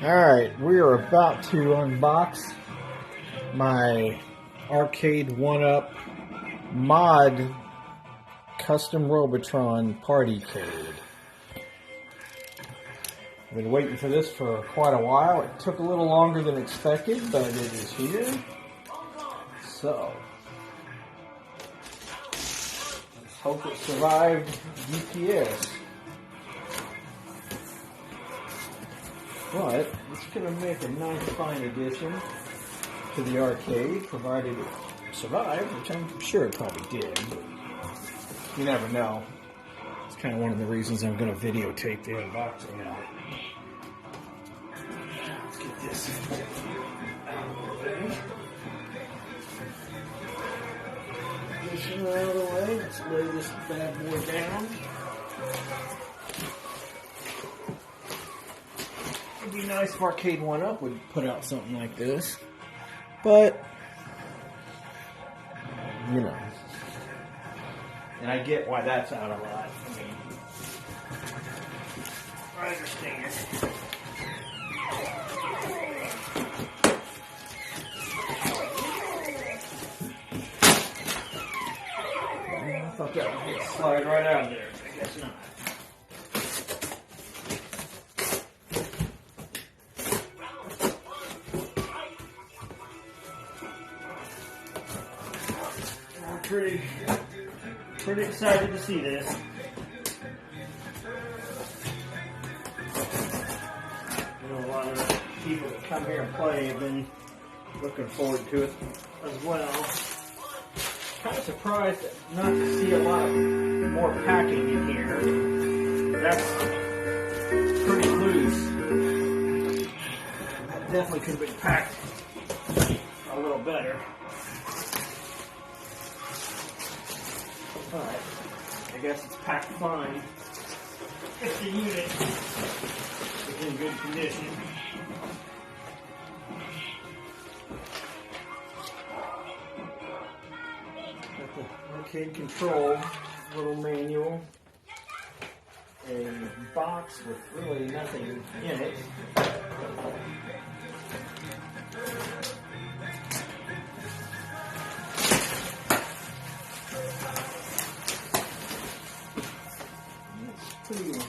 Alright, we are about to unbox my Arcade1upMod custom Robotron party code. I've been waiting for this for quite a while. It took a little longer than expected, but it is here. So, let's hope it survived UPS. But it's going to make a nice fine addition to the arcade, provided it survived, which I'm sure it probably did, but you never know. It's kind of one of the reasons I'm going to videotape the unboxing of it. Let's get this out of the way. This one out of the way. Let's lay this bad boy down. It'd be nice if Arcade1Up would put out something like this, but you know, and I get why that's out a lot. I mean, I understand. I thought that would slide right out of there. I guess not. Pretty excited to see this. I know a lot of the people that come here and play have been looking forward to it as well. Kind of surprised not to see a lot more packing in here. That's pretty loose. That definitely could have been packed a little better. Alright, I guess it's packed fine. If the unit is in good condition. Got the arcade control, little manual, a box with really nothing in it.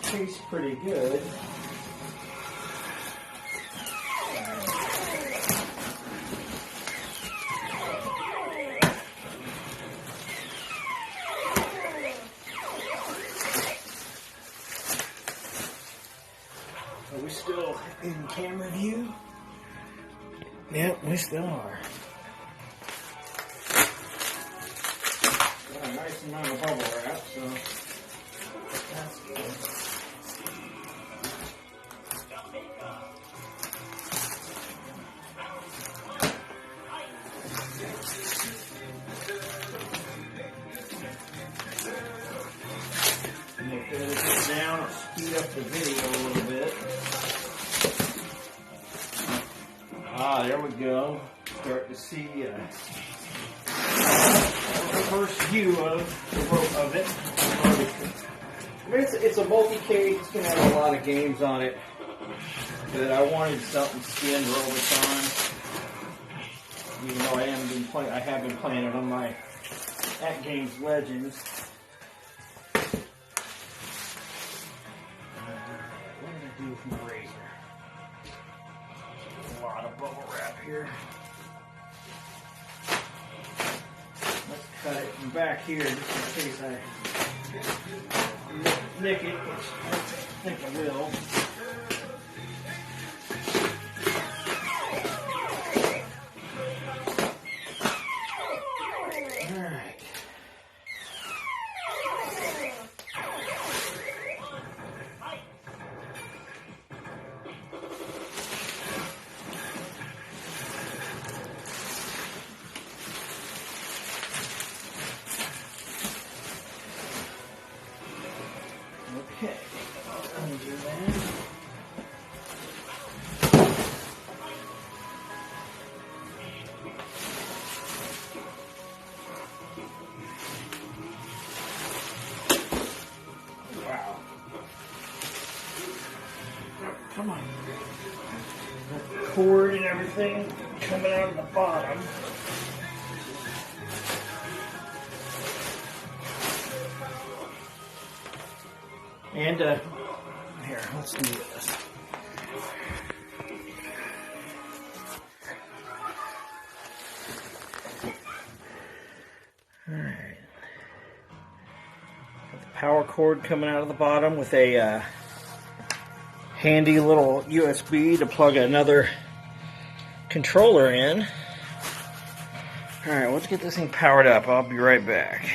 Tastes pretty good. Are we still in camera view? Yep, we still are. Got a nice amount of bubble wrap, so that's good. Down, I'll speed up the video a little bit. There we go. Start to see the first view of it. I mean, it's a multi-cage. It's going to have a lot of games on it. But I wanted something skinned Robotron. Even though I have been playing it on my At Games Legends. With my razor. There's a lot of bubble wrap here. Let's cut it from back here just in case I nick it, which I think I will. Alright. Okay, undo that. Wow. Come on. cord and everything coming out of the bottom. And here, let's do this. Alright. Got the power cord coming out of the bottom with a handy little USB to plug another controller in. Alright, let's get this thing powered up. I'll be right back.